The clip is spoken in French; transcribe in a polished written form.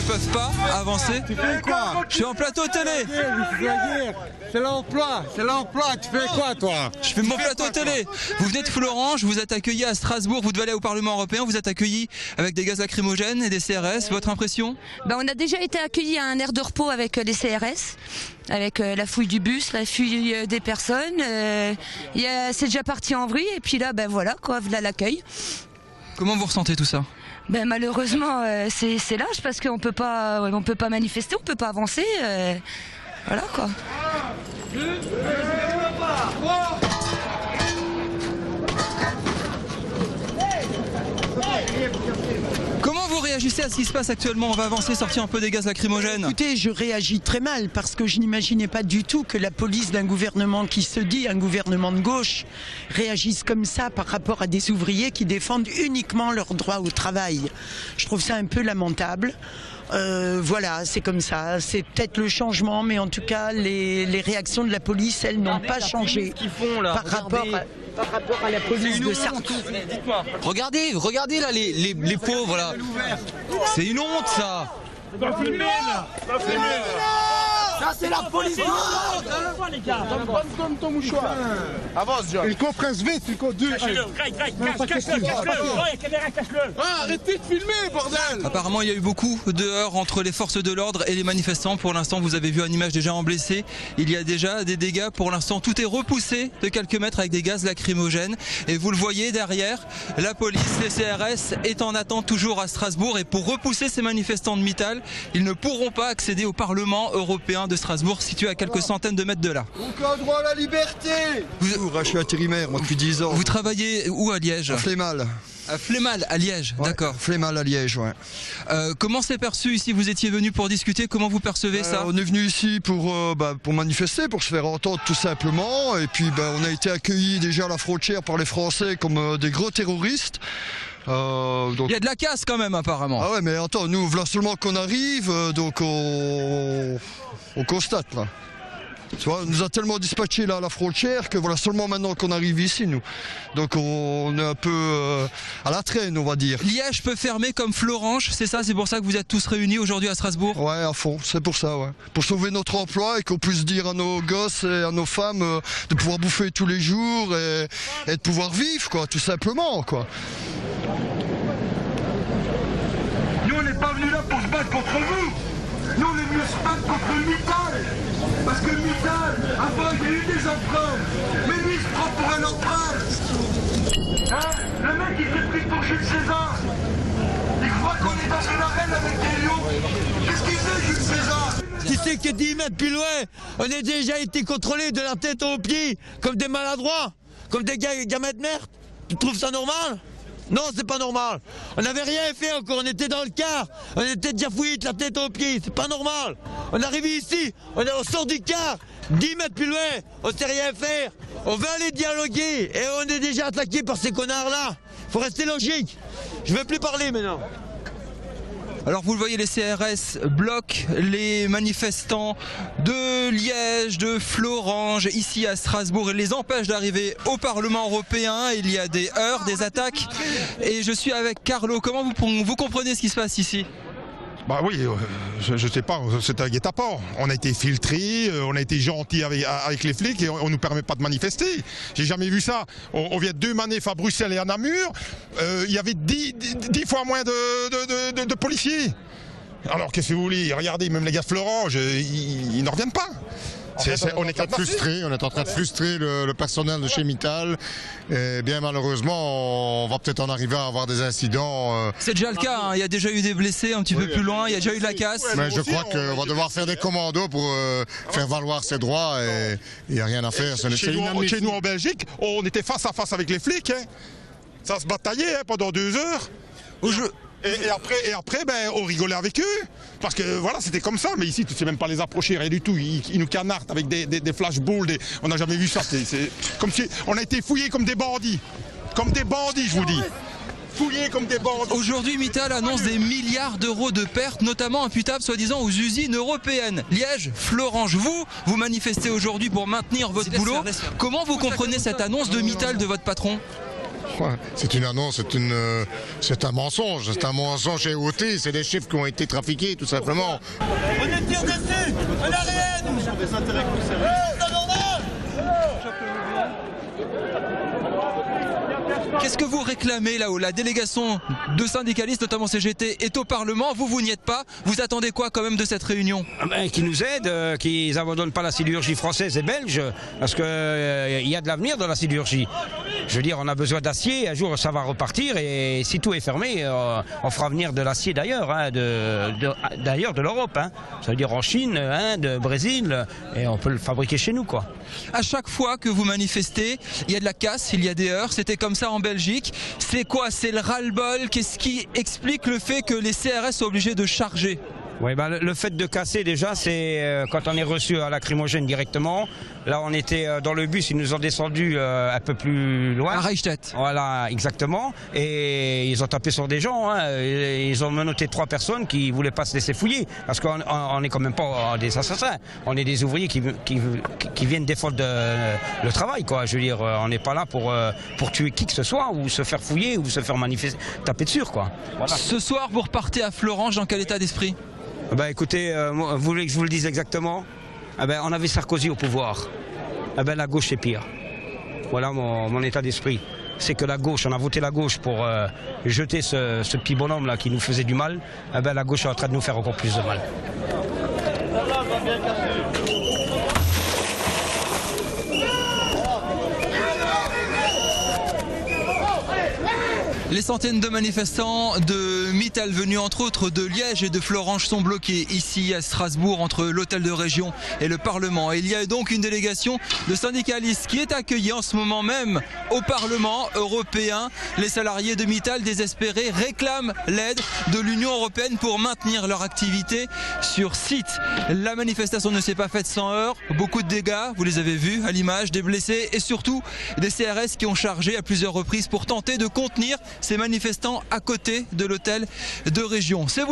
ne peuvent pas avancer. Tu fais quoi? Je suis en plateau télé. C'est l'emploi, tu fais quoi toi? Je fais mon plateau télé. Vous venez de Florange, vous êtes accueilli à Strasbourg, vous devez aller au Parlement européen, vous êtes accueilli avec des gaz lacrymogènes et des CRS. Votre impression? On a déjà été accueillis à un aire de repos avec les CRS, avec la fouille du bus, la fouille des personnes. C'est déjà parti en vrille et puis là, voilà quoi, voilà l'accueil. Comment vous ressentez tout ça? Malheureusement, c'est lâche parce qu'on peut pas manifester, on peut pas avancer. Voilà quoi. Comment vous réagissez à ce qui se passe actuellement? On va avancer, sortir un peu des gaz lacrymogènes. Écoutez, je réagis très mal parce que je n'imaginais pas du tout que la police d'un gouvernement qui se dit un gouvernement de gauche réagisse comme ça par rapport à des ouvriers qui défendent uniquement leur droit au travail. Je trouve ça un peu lamentable. Voilà, c'est comme ça. C'est peut-être le changement, mais en tout cas, les réactions de la police, elles n'ont pas changé par rapport à la police de Sarkozy. Regardez là les pauvres là. C'est une honte ça. Ça c'est la police. Les gars, donne ton mouchoir. Avance, John. Il compresse vite, il compte deux. Cache-le. Arrêtez de filmer, bordel. Apparemment, il y a eu beaucoup de heurts entre les forces de l'ordre et les manifestants. Pour l'instant, vous avez vu une image déjà en blessés. Il y a déjà des dégâts. Pour l'instant, tout est repoussé de quelques mètres avec des gaz lacrymogènes. Et vous le voyez derrière, la police, les CRS est en attente toujours à Strasbourg. Et pour repousser ces manifestants de Mittal, ils ne pourront pas accéder au Parlement européen de Strasbourg, situé à quelques centaines de mètres de là. Aucun droit à la liberté. Je suis intérimaire, moi depuis 10 ans. Vous travaillez où à Liège? À Flémal. À Flémal, à Liège, ouais, d'accord. Flémal à Liège, ouais. Comment c'est perçu ici? Vous étiez venu pour discuter, comment vous percevez ça? On est venu ici pour manifester, pour se faire entendre tout simplement. Et puis on a été accueillis déjà à la frontière par les Français comme des gros terroristes. Il y a de la casse quand même apparemment. Ah ouais, mais attends, nous voilà seulement qu'on arrive, donc on constate là. Tu vois, on nous a tellement dispatchés là à la frontière que voilà seulement maintenant qu'on arrive ici nous. Donc on est un peu à la traîne, on va dire. Liège peut fermer comme Florange, c'est ça? C'est pour ça que vous êtes tous réunis aujourd'hui à Strasbourg? Ouais, à fond, c'est pour ça, ouais. Pour sauver notre emploi et qu'on puisse dire à nos gosses et à nos femmes de pouvoir bouffer tous les jours et de pouvoir vivre, quoi, tout simplement, quoi. Nous on n'est pas venus là pour se battre contre vous. Nous on est venus se battre contre Mittal. Parce que Mittal, avant il y a eu des emprunts. Mais lui il se prend pour un emprunt. Le mec il s'est pris pour Jules César. Il croit qu'on est dans une arène avec des lions. Qu'est-ce qu'il fait Jules César? Qui c'est que 10 mètres plus loin, on a déjà été contrôlés de la tête aux pieds, comme des maladroits, comme des gamins de merde. Tu trouves ça normal? Non, c'est pas normal. On n'avait rien fait encore, on était dans le car. On était déjà fouillés de la tête aux pieds, c'est pas normal. On arrive ici, on sort du car, 10 mètres plus loin, on sait rien faire. On veut aller dialoguer et on est déjà attaqué par ces connards-là. Faut rester logique. Je veux plus parler maintenant. Alors vous le voyez, les CRS bloquent les manifestants de Liège, de Florange, ici à Strasbourg, et les empêchent d'arriver au Parlement européen. Il y a des heurts, des attaques, et je suis avec Carlo. Comment vous comprenez ce qui se passe ici? Bah oui, je sais pas, c'est un guet-apens. On a été filtrés, on a été gentils avec les flics et on nous permet pas de manifester. J'ai jamais vu ça. On vient de 2 manifs à Bruxelles et à Namur, il y avait 10 fois moins de policiers. Alors qu'est-ce que vous voulez? Regardez, même les gars de Florange, ils n'en reviennent pas. On est en train de frustrer le personnel de chez Mittal. Et bien malheureusement, on va peut-être en arriver à avoir des incidents. C'est déjà le cas, hein. Il y a déjà eu des blessés un petit peu plus loin, il y a déjà eu de la casse. Mais je crois qu'on va devoir faire des commandos pour faire valoir ses droits et il n'y a rien à faire. Chez nous en Belgique, on était face à face avec les flics. Hein. Ça se bataillait pendant 2 heures. Et après, on rigolait avec eux, parce que voilà, c'était comme ça, mais ici, tu ne sais même pas les approcher, rien du tout, ils nous canardent avec des flashballs, on n'a jamais vu ça, c'est comme si on a été fouillés comme des bandits, je vous dis. Fouillés comme des bandits. Aujourd'hui, Mittal annonce des milliards d'euros de pertes, notamment imputables soi-disant aux usines européennes. Liège, Florange, vous manifestez aujourd'hui pour maintenir votre boulot. Comment vous comprenez cette annonce de Mittal de votre patron ? point. C'est une annonce, c'est un mensonge. C'est un mensonge et ôté. C'est des chiffres qui ont été trafiqués, tout simplement. On est tir dessus. On n'a rien. Sur des intérêts concernés. C'est normal. Qu'est-ce que vous réclamez là-haut? La délégation de syndicalistes, notamment CGT, est au Parlement. Vous n'y êtes pas. Vous attendez quoi quand même de cette réunion? Qu'ils nous aident, qu'ils n'abandonnent pas la sidérurgie française et belge, parce qu'il y a de l'avenir dans la sidérurgie. Je veux dire, on a besoin d'acier, un jour ça va repartir, et si tout est fermé, on fera venir de l'acier d'ailleurs, d'ailleurs de l'Europe. Ça veut dire en Chine, Inde, Brésil, et on peut le fabriquer chez nous, quoi. À chaque fois que vous manifestez, il y a de la casse, il y a des heurts. C'était comme ça en Belgique. C'est quoi? C'est le ras-le-bol? Qu'est-ce qui explique le fait que les CRS sont obligés de charger? Oui, le fait de casser déjà, c'est quand on est reçu à lacrymogène directement. Là, on était dans le bus, ils nous ont descendu un peu plus loin. À Reichstadt. Voilà, exactement. Et ils ont tapé sur des gens. Ils ont menotté 3 personnes qui ne voulaient pas se laisser fouiller. Parce qu'on n'est quand même pas des assassins. On est des ouvriers qui viennent défendre le travail, quoi. Je veux dire, on n'est pas là pour tuer qui que ce soit, ou se faire fouiller, ou se faire manifester, taper dessus, quoi. Voilà. Ce soir, vous repartez à Florange dans quel état d'esprit? Écoutez, vous voulez que je vous le dise exactement? On avait Sarkozy au pouvoir. La gauche c'est pire. Voilà mon état d'esprit. C'est que la gauche, on a voté la gauche pour jeter ce petit bonhomme là qui nous faisait du mal. La gauche est en train de nous faire encore plus de mal. Les centaines de manifestants de Mittal venus entre autres de Liège et de Florange sont bloqués ici à Strasbourg entre l'hôtel de région et le Parlement. Et il y a donc une délégation de syndicalistes qui est accueillie en ce moment même au Parlement européen. Les salariés de Mittal désespérés réclament l'aide de l'Union européenne pour maintenir leur activité sur site. La manifestation ne s'est pas faite sans heurts. Beaucoup de dégâts, vous les avez vus à l'image, des blessés et surtout des CRS qui ont chargé à plusieurs reprises pour tenter de contenir ces manifestants à côté de l'hôtel de région.